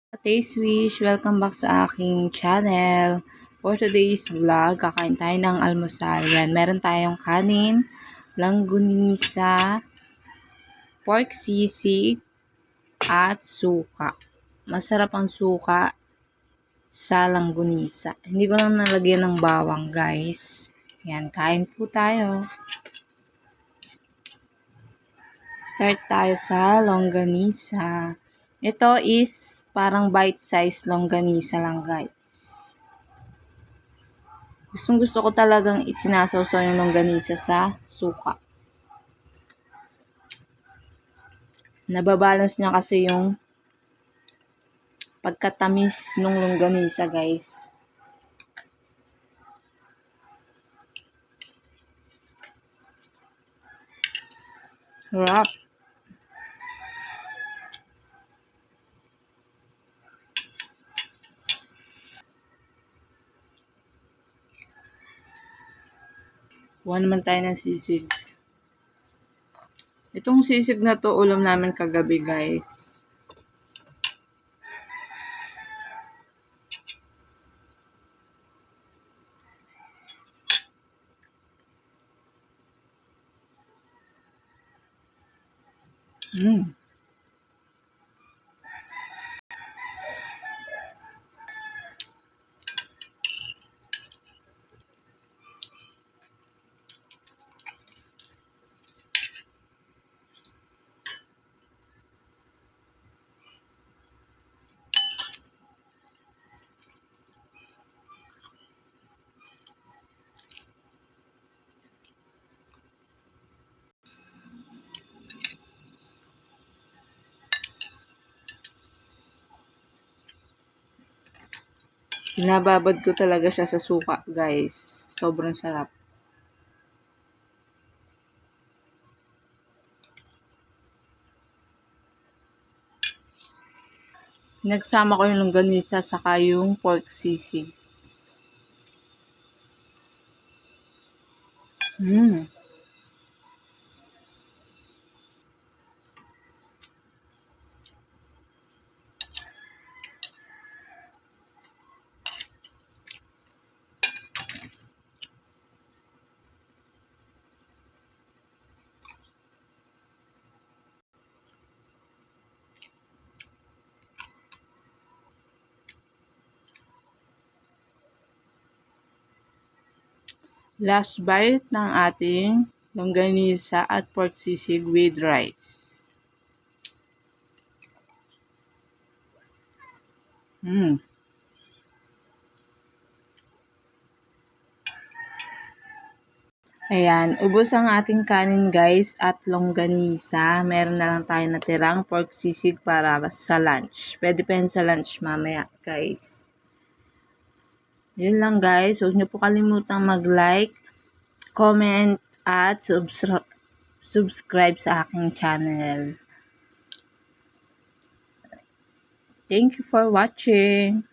Taste Wish, welcome back sa aking channel. For today's vlog, kakain tayo ng almusal. Yan, meron tayong kanin, langgunisa, pork sisig, at suka. Masarap ang suka sa langgunisa. Hindi ko lang nalagyan ng bawang, guys. Yan, kain po tayo. Start tayo sa longganisa. Ito is parang bite-sized longganisa lang, guys. Gustong gusto ko talagang isinasawsaw yung longganisa sa suka. Nababalance niya kasi yung pagkatamis ng longganisa, guys. Sarap. Kuha naman tayo ng sisig. Itong sisig na to, ulam namin kagabi, guys. Binababad ko talaga siya sa suka, guys. Sobrang sarap. Nagsama ko yung longganisa saka yung pork sisig. Last bite ng ating longganisa at pork sisig with rice. Ayan, ubos ang ating kanin, guys, at longganisa. Meron na lang tayo natirang pork sisig para sa lunch. Pwede pa yun sa lunch mamaya, guys. Yun lang, guys. Huwag niyo po kalimutang mag-like, comment, at subscribe sa aking channel. Thank you for watching.